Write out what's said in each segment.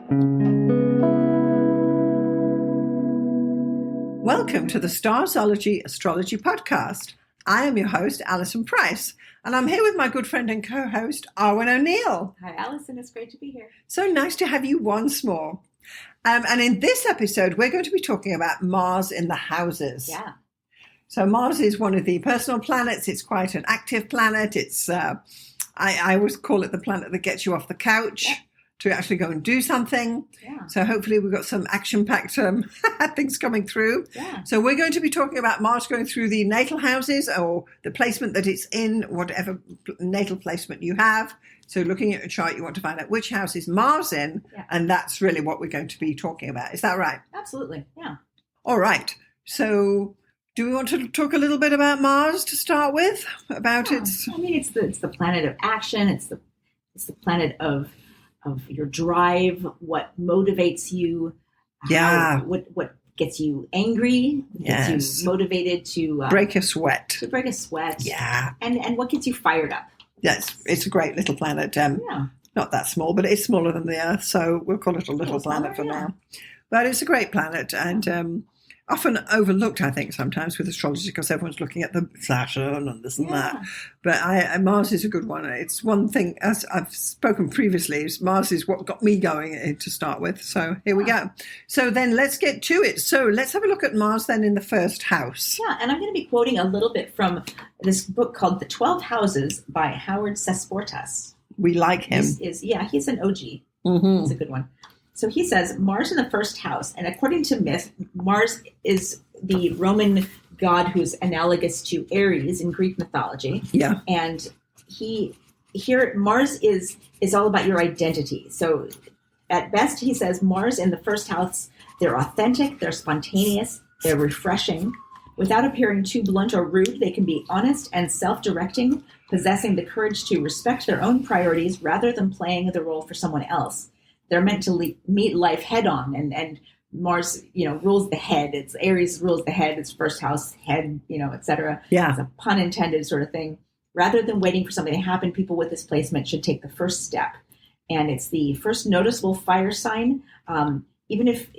Welcome to the Starzology Astrology Podcast. I am your host, Alison Price, and I'm here with my good friend and co-host, Arwynne O'Neill. Hi, Alison. It's great to be here. So nice to have you once more. And in this episode, we're going to be talking about Mars in the houses. Yeah. So Mars is one of the personal planets. It's quite an active planet. It's I always call it the planet that gets you off the couch to actually go and do something. Yeah. So hopefully we've got some action-packed things coming through. Yeah. So we're going to be talking about Mars going through the natal houses or the placement that it's in, whatever natal placement you have. So looking at your chart, you want to find out which house is Mars in, and that's really what we're going to be talking about. Is that right? Absolutely. Yeah. All right. So do we want to talk a little bit about Mars to start with? About its... I mean, it's the planet of action. It's the planet of your drive, what motivates you, what gets you angry, gets you motivated to break a sweat. To break a sweat. Yeah. And what gets you fired up. Yes, it's a great little planet. Not that small, but it's smaller than the Earth, so we'll call it a little planet for now. But it's a great planet and often overlooked, I think, sometimes with astrology because everyone's looking at the Saturn and this and that. But Mars is a good one. It's one thing, as I've spoken previously, Mars is what got me going to start with. So here we go. So then let's get to it. So let's have a look at Mars then in the first house. Yeah, and I'm going to be quoting a little bit from this book called The 12 Houses by Howard Sesportas. We like him. He's an OG. Mm-hmm. He's a good one. So he says, Mars in the first house, and according to myth, Mars is the Roman god who's analogous to Ares in Greek mythology. Yeah. And Mars is all about your identity. So at best, he says, Mars in the first house, they're authentic, they're spontaneous, they're refreshing. Without appearing too blunt or rude, they can be honest and self-directing, possessing the courage to respect their own priorities rather than playing the role for someone else. They're meant to meet life head on, and Mars, rules the head. It's Aries rules the head. It's first house head, etc. Yeah. It's a pun intended sort of thing. Rather than waiting for something to happen, people with this placement should take the first step. And it's the first noticeable fire sign. Even if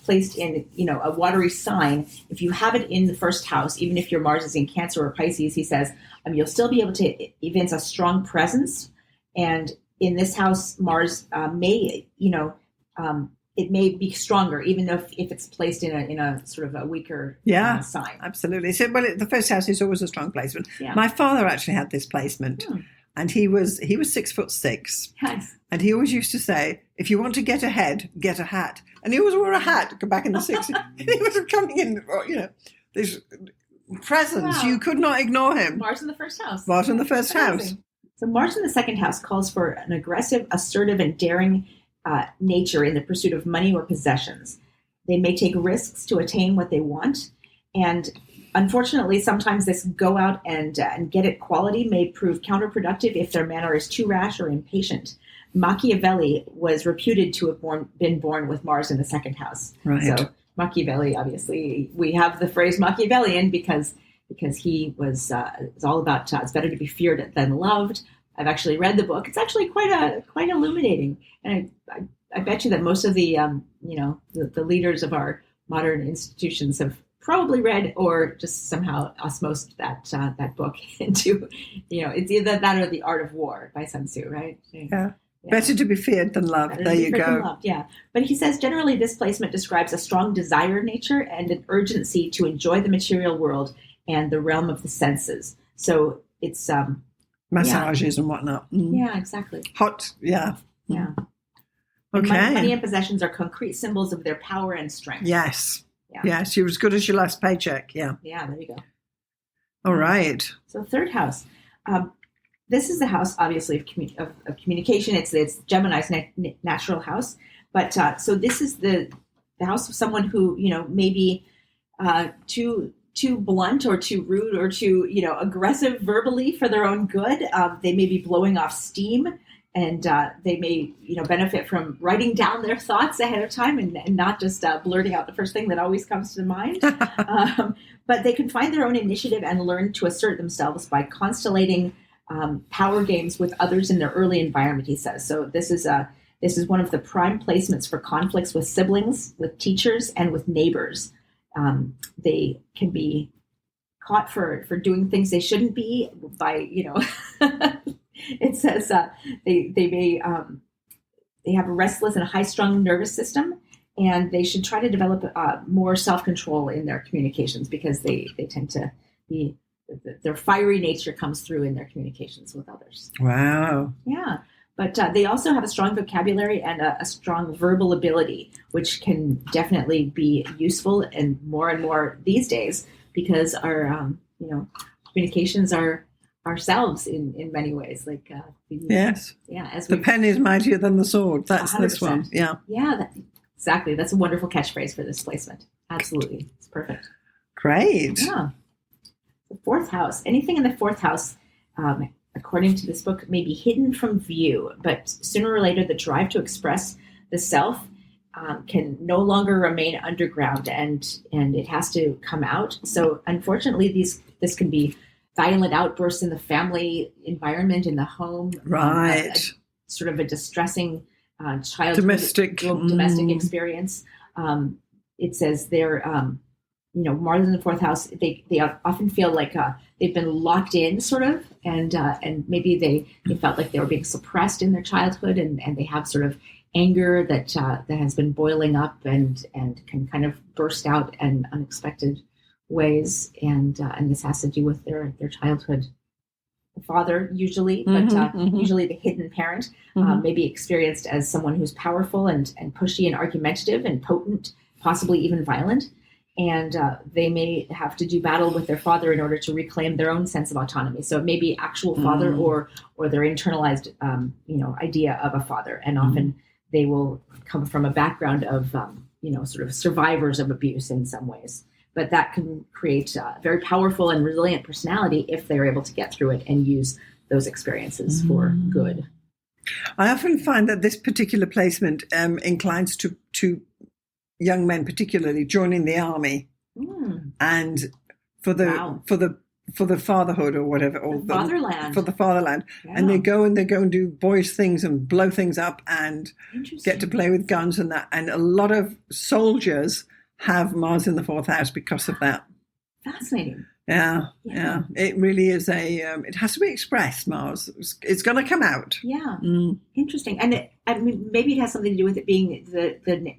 placed in, a watery sign, if you have it in the first house, even if your Mars is in Cancer or Pisces, he says, you'll still be able to evince a strong presence. And in this house, Mars may be stronger, even if it's placed in a sort of a weaker sign. Absolutely. So, the first house is always a strong placement. Yeah. My father actually had this placement, and he was 6'6", nice. And he always used to say, "If you want to get ahead, get a hat." And he always wore a hat back in the 60s. And he was coming in, this presence. Wow. You could not ignore him. Mars in the first house. Mars in the first house. So Mars in the second house calls for an aggressive, assertive, and daring nature in the pursuit of money or possessions. They may take risks to attain what they want. And unfortunately, sometimes this go out and get it quality may prove counterproductive if their manner is too rash or impatient. Machiavelli was reputed to have been born with Mars in the second house. Right. So Machiavelli, obviously, we have the phrase Machiavellian because he was it's all about it's better to be feared than loved. I've actually read the book. It's actually quite illuminating, and I bet you that most of the the leaders of our modern institutions have probably read or just somehow osmosed that book into it's either that or The Art of War by Sun Tzu, right? Yeah. Better to be feared than loved. Better there you go. Loved, yeah. But he says generally this placement describes a strong desire nature and an urgency to enjoy the material world and the realm of the senses. So it's massages and whatnot. Yeah, exactly. Hot, yeah. Yeah. Okay. Money and possessions are concrete symbols of their power and strength. Yes. Yeah. Yes, you're as good as your last paycheck. Yeah. Yeah, there you go. All right. So third house. This is the house, obviously, of communication. It's Gemini's natural house. But so this is the house of someone who, may be too blunt or too rude or too, aggressive verbally for their own good. They may be blowing off steam, and they may, benefit from writing down their thoughts ahead of time and not just blurting out the first thing that always comes to mind. But they can find their own initiative and learn to assert themselves by constellating power games with others in their early environment, he says. So this is This is one of the prime placements for conflicts with siblings, with teachers, and with neighbors. They can be caught for doing things they shouldn't be by, it says they may they have a restless and high-strung nervous system, and they should try to develop more self-control in their communications, because they tend to be, their fiery nature comes through in their communications with others. Wow. Yeah. But they also have a strong vocabulary and a strong verbal ability, which can definitely be useful and more these days, because our communications are ourselves in many ways. Like yes, yeah, as the pen is mightier than the sword. That's 100%. This one. Yeah, exactly. That's a wonderful catchphrase for this placement. Absolutely, it's perfect. Great. Yeah. The fourth house. Anything in the fourth house, according to this book, may be hidden from view, but sooner or later, the drive to express the self can no longer remain underground, and it has to come out. So, unfortunately, this can be violent outbursts in the family environment, in the home, right? Sort of a distressing childhood domestic experience. It says they're Mars in the fourth house, they often feel like they've been locked in, sort of, and maybe they felt like they were being suppressed in their childhood, and they have sort of anger that has been boiling up and can kind of burst out in unexpected ways, and this has to do with their childhood. The father usually, but usually the hidden parent may be experienced as someone who's powerful and pushy and argumentative and potent, possibly even violent. And they may have to do battle with their father in order to reclaim their own sense of autonomy. So it may be actual father or their internalized, idea of a father. And often they will come from a background of, sort of survivors of abuse in some ways. But that can create a very powerful and resilient personality if they're able to get through it and use those experiences for good. I often find that this particular placement inclines to young men, particularly joining the army, and for the fatherhood or whatever, or the fatherland, for the fatherland, and they go and do boys things and blow things up and get to play with guns and that. And a lot of soldiers have Mars in the fourth house because of that. Fascinating. Yeah. It really is it has to be expressed, Mars. It's going to come out. Yeah. Interesting. And maybe it has something to do with it being the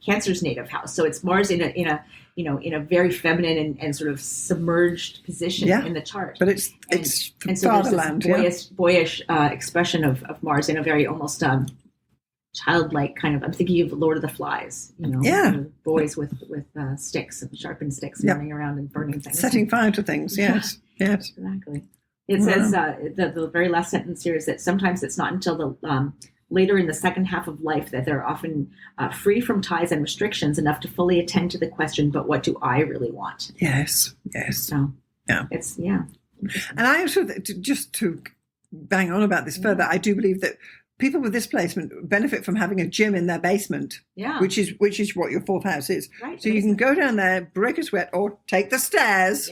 Cancer's native house. So it's Mars in a very feminine and sort of submerged position in the chart. But it's so fatherland. There's this boyish expression of Mars in a very almost childlike kind of. I'm thinking of Lord of the Flies. Boys with sticks and sharpened sticks running around and burning things, setting fire to things. Yes. Exactly. It says the very last sentence here is that sometimes it's not until the later in the second half of life that they're often free from ties and restrictions enough to fully attend to the question, but what do I really want? Yes. So, it's, And I also, just to bang on about this further, I do believe that people with this placement benefit from having a gym in their basement, which is what your fourth house is. Right, so you can go down there, break a sweat, or take the stairs,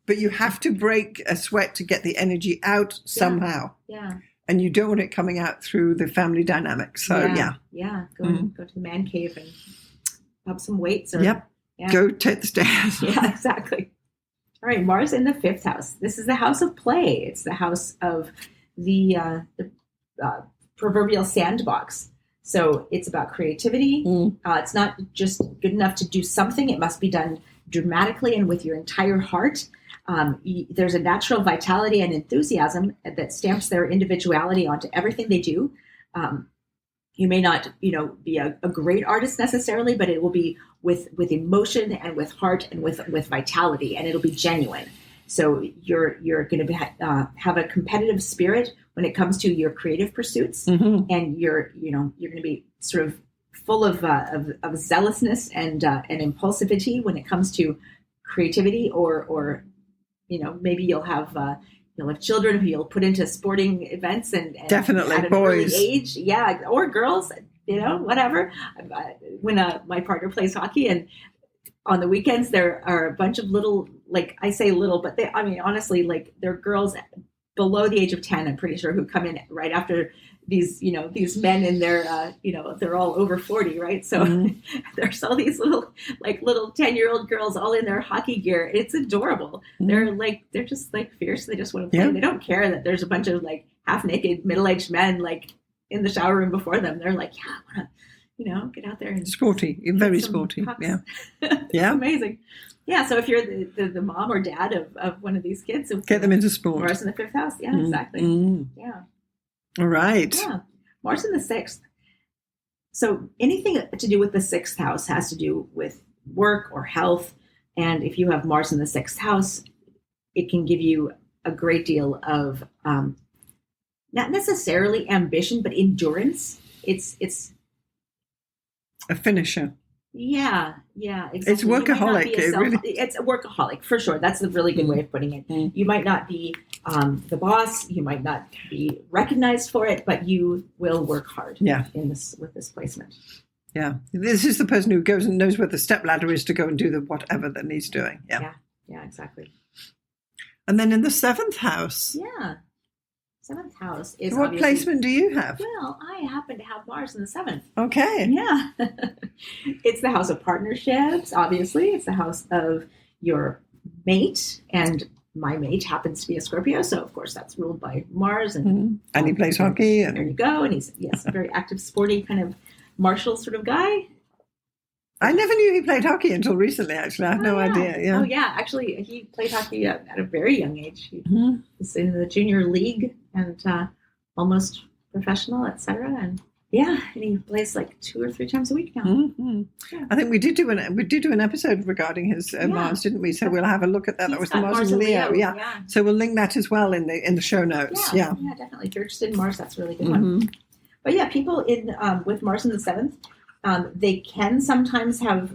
but you have to break a sweat to get the energy out somehow. Yeah. And you don't want it coming out through the family dynamics. So, Go to the man cave and pump some weights. Go take the stairs. Yeah, exactly. All right, Mars in the fifth house. This is the house of play. It's the house of the proverbial sandbox. So it's about creativity. It's not just good enough to do something. It must be done dramatically and with your entire heart. There's a natural vitality and enthusiasm that stamps their individuality onto everything they do. You may not, be a great artist necessarily, but it will be with emotion and with heart and with vitality, and it'll be genuine. So you're going to have a competitive spirit when it comes to your creative pursuits, and you're going to be sort of full of zealousness and impulsivity when it comes to creativity, or maybe you'll have children who you'll put into sporting events and definitely at an boys early age, or girls, whatever. When my partner plays hockey, and on the weekends there are a bunch of little, like I say little, but honestly, like they're girls below the age of 10, I'm pretty sure, who come in right after these, these men in their, they're all over 40, right? So there's all these little 10-year-old girls all in their hockey gear. It's adorable. They're just like fierce. They just want to play. They don't care that there's a bunch of like half naked middle-aged men like in the shower room before them. They're like, yeah, I want to, get out there and sporty, very sporty. Pucks. Yeah. It's amazing. Yeah. So if you're the mom or dad of one of these kids, get them into sport. Mars in the 5th house. Yeah, exactly. Yeah. All right. Yeah. Mars in the 6th. So anything to do with the 6th house has to do with work or health. And if you have Mars in the 6th house, it can give you a great deal of not necessarily ambition, but endurance. It's a finisher. Yeah, exactly. It's workaholic. It's a workaholic for sure. That's a really good way of putting it. You might not be the boss. You might not be recognized for it, but you will work hard. With this placement. Yeah, this is the person who goes and knows where the step ladder is to go and do the whatever that needs doing. Yeah, exactly. And then in the 7th house. Yeah. 7th house is what placement do you have? Well, I happen to have Mars in the 7th. Okay. Yeah. It's the house of partnerships, obviously. It's the house of your mate. And my mate happens to be a Scorpio. So, of course, that's ruled by Mars. And he plays hockey. There you go. And he's, a very active, sporty kind of martial sort of guy. I never knew he played hockey until recently, actually. I had no idea. Yeah. Oh, yeah. Actually, he played hockey at a very young age. He was in the junior league and almost professional, etc. And he plays like 2 or 3 times a week now. Yeah. I think we did do an episode regarding his Mars, didn't we? So we'll have a look at that. That was the Mars and Leo. Yeah. So we'll link that as well in the show notes. Yeah, definitely. If you're interested in Mars, that's a really good one. But yeah, people with Mars in the 7th. They can sometimes have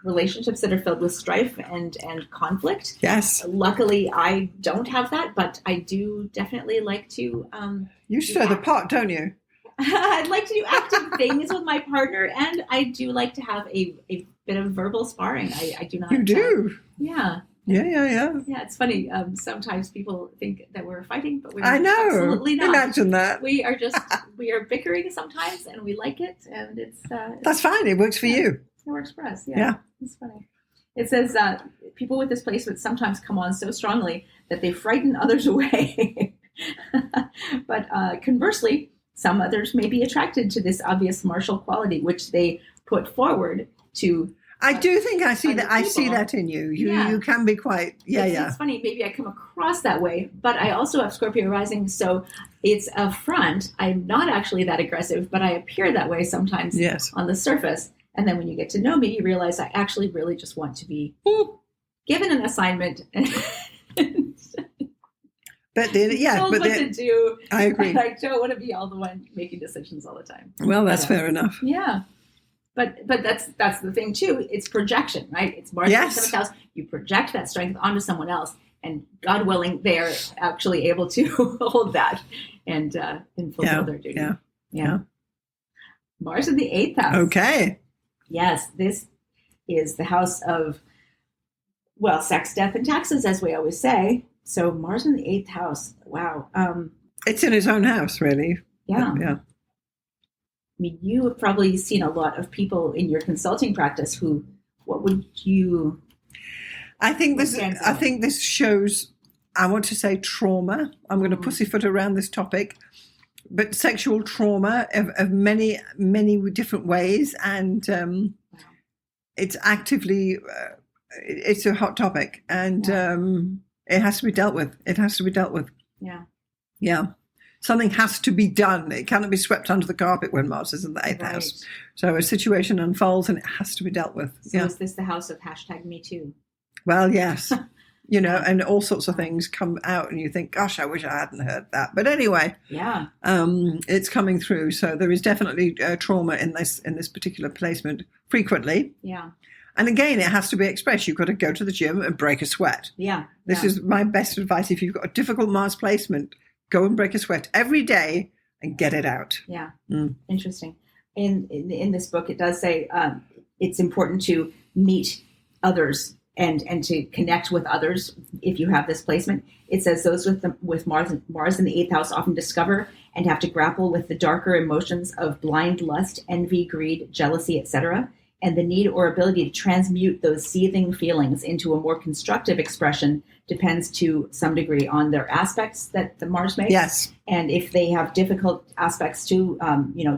relationships that are filled with strife and conflict. Yes. Luckily, I don't have that, but I do definitely like to... you stir the pot, don't you? I'd like to do active things with my partner, and I do like to have a bit of verbal sparring. I do not... You do? Yeah. Yeah, it's funny. Sometimes people think that we're fighting, but we're absolutely not. Imagine that. We are bickering sometimes, and we like it, and it's that's fine. It works for you. It works for us. Yeah. It's funny. It says people with this placement sometimes come on so strongly that they frighten others away. But conversely, some others may be attracted to this obvious martial quality, which they put forward to. I do think I see that. I see that in you. You can be quite. It's funny. Maybe I come across that way, but I also have Scorpio rising, so it's a front. I'm not actually that aggressive, but I appear that way sometimes. On the surface, and then when you get to know me, you realize I actually really just want to be given an assignment. But told what to do. I agree. I don't want to be all the one making decisions all the time. Well, that's fair enough. Yeah. But that's the thing too. It's projection, right? It's Mars in the 7th house. You project that strength onto someone else, and God willing, they are actually able to hold that and fulfill their duty. Yeah. Mars in the 8th house. Okay. Yes, this is the house of sex, death, and taxes, as we always say. So Mars in the 8th house. Wow. It's in his own house, really. Yeah. I mean, you have probably seen a lot of people in your consulting practice what would you... I think this shows, I want to say trauma. I'm going to pussyfoot around this topic, but sexual trauma of many, many different ways. And it's actively, it's a hot topic, and it has to be dealt with. Yeah. Something has to be done. It cannot be swept under the carpet when Mars is in the 8th house. So a situation unfolds and it has to be dealt with. So is this the house of #MeToo? Well, yes. And all sorts of things come out and you think, gosh, I wish I hadn't heard that. But anyway, it's coming through. So there is definitely trauma in this particular placement frequently. Yeah. And again, it has to be expressed. You've got to go to the gym and break a sweat. Yeah. This is my best advice. If you've got a difficult Mars placement, go and break a sweat every day and get it out. Yeah. Interesting. In this book, it does say it's important to meet others and to connect with others if you have this placement. It says those with Mars in the 8th house often discover and have to grapple with the darker emotions of blind lust, envy, greed, jealousy, etc., and the need or ability to transmute those seething feelings into a more constructive expression depends to some degree on their aspects that the Mars makes. Yes. And if they have difficult aspects to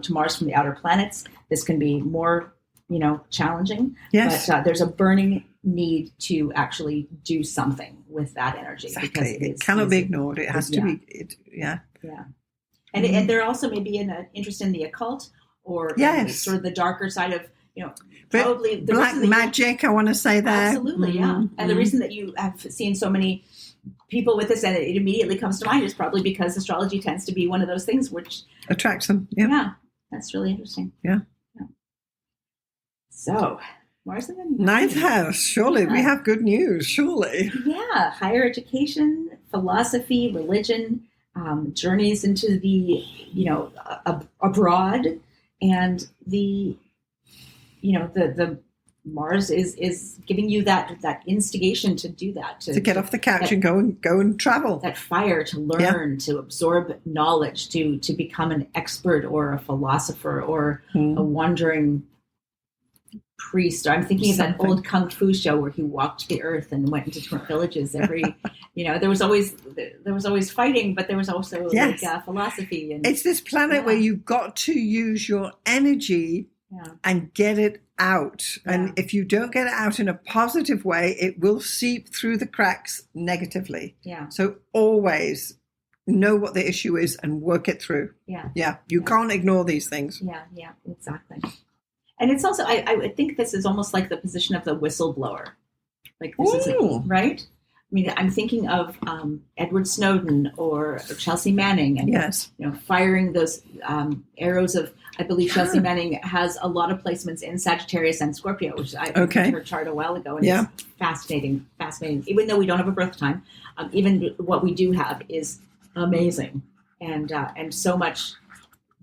Mars from the outer planets, this can be more, challenging. Yes. But there's a burning need to actually do something with that energy. Exactly. It cannot be ignored. It has to be. Yeah. And there also may be an interest in the occult or sort of the darker side of, probably the black magic. I want to say that. Absolutely, yeah. And the reason that you have seen so many people with this, and it immediately comes to mind, is probably because astrology tends to be one of those things which attracts them. Yeah. Yeah, that's really interesting. Yeah. So, Mars in the 9th house. Surely we have good news. Surely. Yeah, higher education, philosophy, religion, journeys into the abroad, and the Mars is giving you that instigation to do that, to get off the couch and go and travel. That fire to learn, to absorb knowledge, to become an expert or a philosopher or a wandering priest. I'm thinking of that old kung fu show where he walked the earth and went into different villages. Every, there was always fighting, but there was also philosophy. And it's this planet where you've got to use your energy and get it out. And if you don't get it out in a positive way, it will seep through the cracks negatively. Yeah. So always know what the issue is and work it through. Yeah. Yeah. You can't ignore these things. Yeah, exactly. And it's also, I would think this is almost like the position of the whistleblower. Like this is right? I mean, I'm thinking of Edward Snowden or Chelsea Manning, and firing those arrows of. I believe Chelsea Manning has a lot of placements in Sagittarius and Scorpio, which I looked at her chart a while ago, and it's fascinating. Even though we don't have a birth time, even what we do have is amazing, and so much.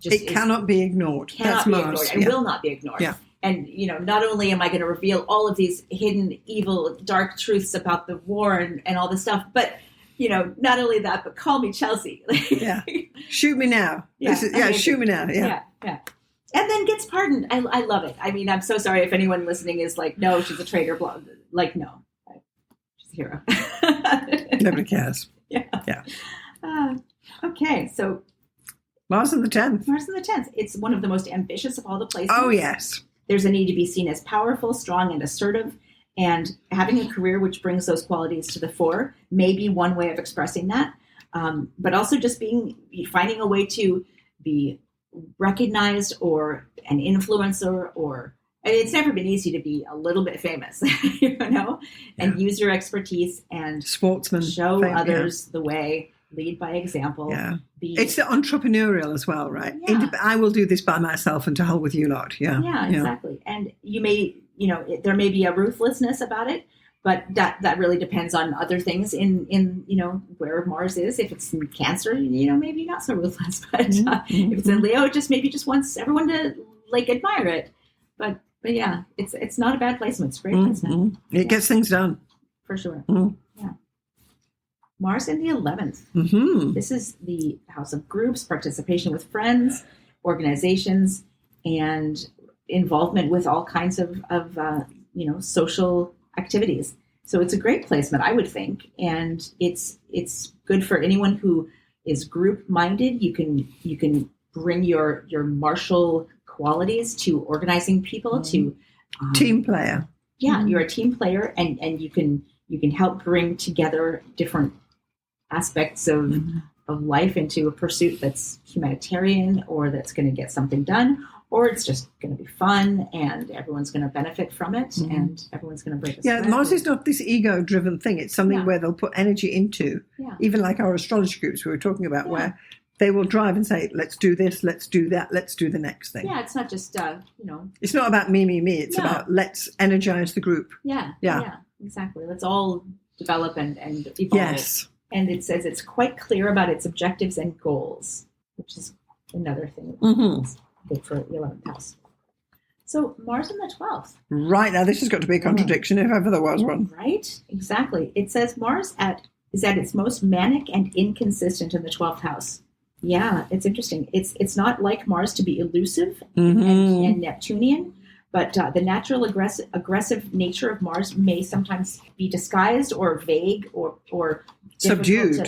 It cannot be ignored. That's Mars. And will not be ignored. Yeah. And, not only am I going to reveal all of these hidden, evil, dark truths about the war and all this stuff, but, not only that, but call me Chelsea. Shoot me now. Shoot me now. Yeah. And then gets pardoned. I love it. I mean, I'm so sorry if anyone listening is like, no, she's a traitor. Like, no. She's a hero. Nobody cares. Yeah. Okay, so... Mars in the 10th. Mars in the 10th. It's one of the most ambitious of all the placements. Oh, yes. There's a need to be seen as powerful, strong, and assertive. And having a career which brings those qualities to the fore may be one way of expressing that. But also just finding a way to be recognized or an influencer, or it's never been easy to be a little bit famous, and use your expertise and sportsman, show others the way. Lead by example. Yeah. It's the entrepreneurial as well, right? Yeah. I will do this by myself and to hell with you lot. Yeah. Yeah, exactly. And you may, there may be a ruthlessness about it, but that really depends on other things in where Mars is. If it's in Cancer, maybe not so ruthless. But if it's in Leo, it just wants everyone to admire it. But yeah, it's not a bad placement. It's a great placement. It gets things done. For sure. Mm. Yeah. Mars in the 11th. Mm-hmm. This is the house of groups, participation with friends, organizations, and involvement with all kinds of social activities. So it's a great placement, I would think, and it's good for anyone who is group minded. You can bring your martial qualities to organizing people, to team player. Yeah, you're a team player, and you can help bring together different aspects of life into a pursuit that's humanitarian, or that's going to get something done, or it's just going to be fun and everyone's going to benefit from it, and everyone's going to break a sweat. Mars is not this ego-driven thing. It's something where they'll put energy into, even like our astrology groups we were talking about, where they will drive and say, let's do this, let's do that, let's do the next thing. Yeah, it's not just, It's not about me. It's about let's energize the group. Yeah, exactly. Let's all develop and evolve. Yes. And it says it's quite clear about its objectives and goals, which is another thing that's good for the 11th house. So Mars in the 12th. Right, now this has got to be a contradiction if ever there was one. Right, exactly. It says Mars is at its most manic and inconsistent in the 12th house. Yeah, it's interesting. It's not like Mars to be elusive and Neptunian, but the natural aggressive nature of Mars may sometimes be disguised or vague or subdued,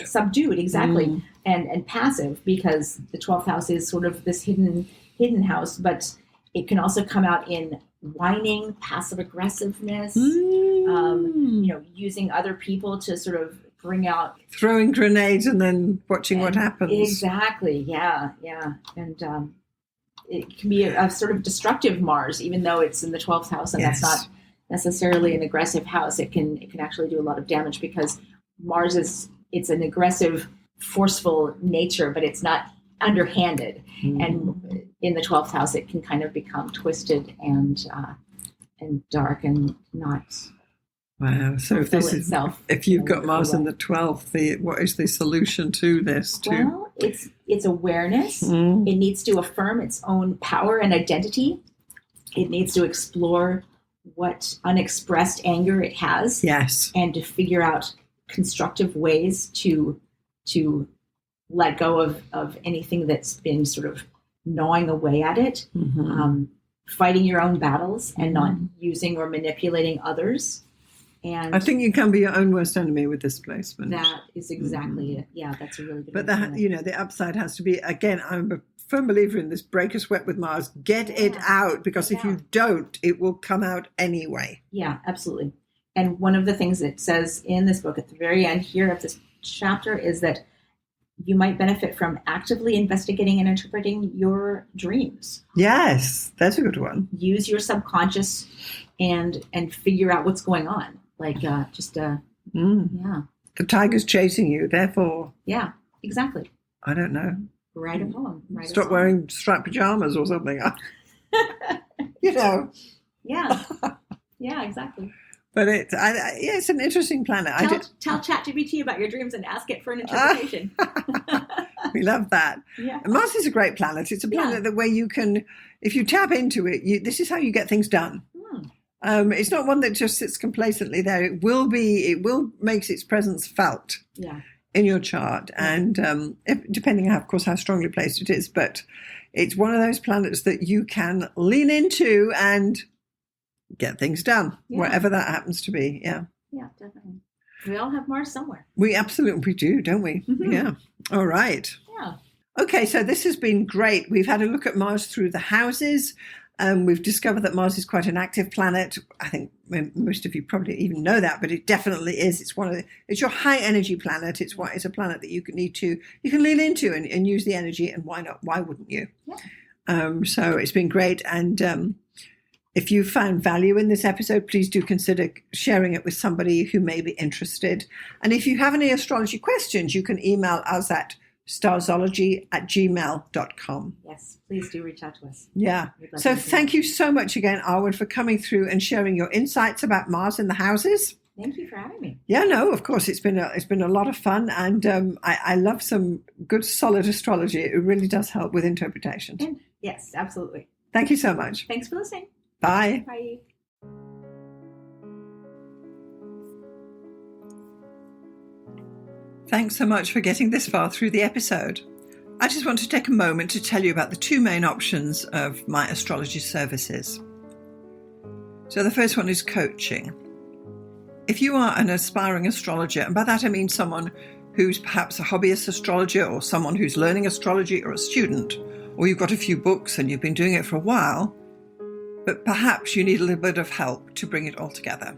exactly, and passive, because the 12th house is sort of this hidden house, but it can also come out in whining, passive aggressiveness, using other people to sort of bring out, throwing grenades and then watching what happens. Exactly. Yeah. And it can be a sort of destructive Mars, even though it's in the 12th house, and that's not necessarily an aggressive house. It can actually do a lot of damage, because Mars it's an aggressive, forceful nature, but it's not underhanded. And in the 12th house, it can kind of become twisted and dark and not. Wow. So if you've got Mars in the 12th, what is the solution to this? Well, it's awareness. It needs to affirm its own power and identity. It needs to explore what unexpressed anger it has. Yes. And to figure out constructive ways to let go of anything that's been sort of gnawing away at it. Fighting your own battles and not using or manipulating others. And I think you can be your own worst enemy with this placement. That is exactly it. Yeah, that's a really good But the upside has to be, again, I'm a firm believer in this: break a sweat with Mars. Get it out, because if you don't, it will come out anyway. Yeah, absolutely. And one of the things it says in this book at the very end here of this chapter is that you might benefit from actively investigating and interpreting your dreams. Yes, that's a good one. Use your subconscious and figure out what's going on. Like The tiger's chasing you, therefore. Yeah, exactly. I don't know. Write a poem. Stop wearing striped pajamas or something. Yeah. Yeah, exactly. But it's an interesting planet. Tell ChatGPT about your dreams and ask it for an interpretation. We love that. Yeah. And Mars is a great planet. It's a planet that where you can, if you tap into it, this is how you get things done. It's not one that just sits complacently there. It will makes its presence felt in your chart. And depending on, of course, how strongly placed it is, but it's one of those planets that you can lean into and get things done, wherever that happens to be. Yeah. Yeah, definitely. We all have Mars somewhere. We absolutely do, don't we? Mm-hmm. Yeah. All right. Yeah. Okay, so this has been great. We've had a look at Mars through the houses. We've discovered that Mars is quite an active planet. I think most of you probably even know that, but it definitely is. It's your high energy planet. It's a planet that you can lean into and use the energy. And why not? Why wouldn't you? Yeah. So it's been great. And if you found value in this episode, please do consider sharing it with somebody who may be interested. And if you have any astrology questions, you can email us at starzology@gmail.com. Yes, please do reach out to us. Yeah. So thank you so much again, Arwynne, for coming through and sharing your insights about Mars in the houses. Thank you for having me. Yeah, no, of course. It's been a lot of fun, and I love some good, solid astrology. It really does help with interpretations. Yes, absolutely. Thank you so much. Thanks for listening. Bye. Bye. Thanks so much for getting this far through the episode. I just want to take a moment to tell you about the two main options of my astrology services. So the first one is coaching. If you are an aspiring astrologer, and by that I mean someone who's perhaps a hobbyist astrologer or someone who's learning astrology or a student, or you've got a few books and you've been doing it for a while, but perhaps you need a little bit of help to bring it all together,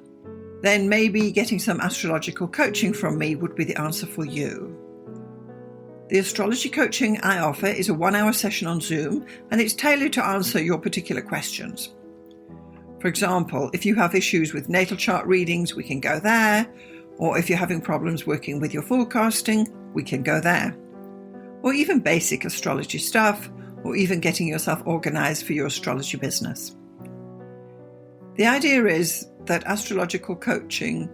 then maybe getting some astrological coaching from me would be the answer for you. The astrology coaching I offer is a 1-hour session on Zoom, and it's tailored to answer your particular questions. For example, if you have issues with natal chart readings, we can go there. Or if you're having problems working with your forecasting, we can go there. Or even basic astrology stuff, or even getting yourself organized for your astrology business. The idea is that astrological coaching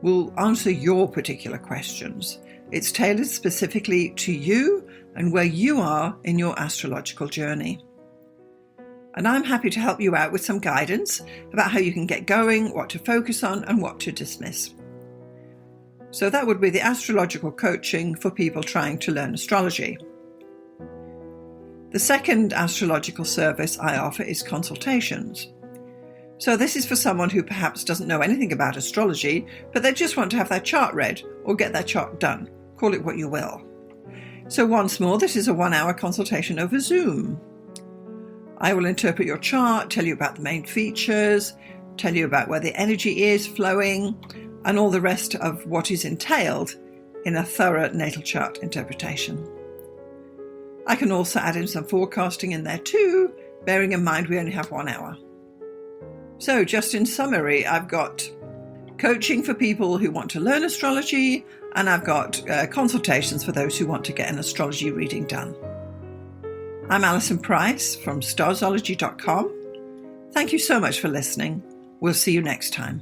will answer your particular questions. It's tailored specifically to you and where you are in your astrological journey. and I'm happy to help you out with some guidance about how you can get going, what to focus on, and what to dismiss. So that would be the astrological coaching for people trying to learn astrology. The second astrological service I offer is consultations. So this is for someone who perhaps doesn't know anything about astrology, but they just want to have their chart read or get their chart done. Call it what you will. So once more, this is a 1-hour consultation over Zoom. I will interpret your chart, tell you about the main features, tell you about where the energy is flowing, and all the rest of what is entailed in a thorough natal chart interpretation. I can also add in some forecasting in there too, bearing in mind we only have 1 hour. So just in summary, I've got coaching for people who want to learn astrology, and I've got consultations for those who want to get an astrology reading done. I'm Alison Price from Starzology.com. Thank you so much for listening. We'll see you next time.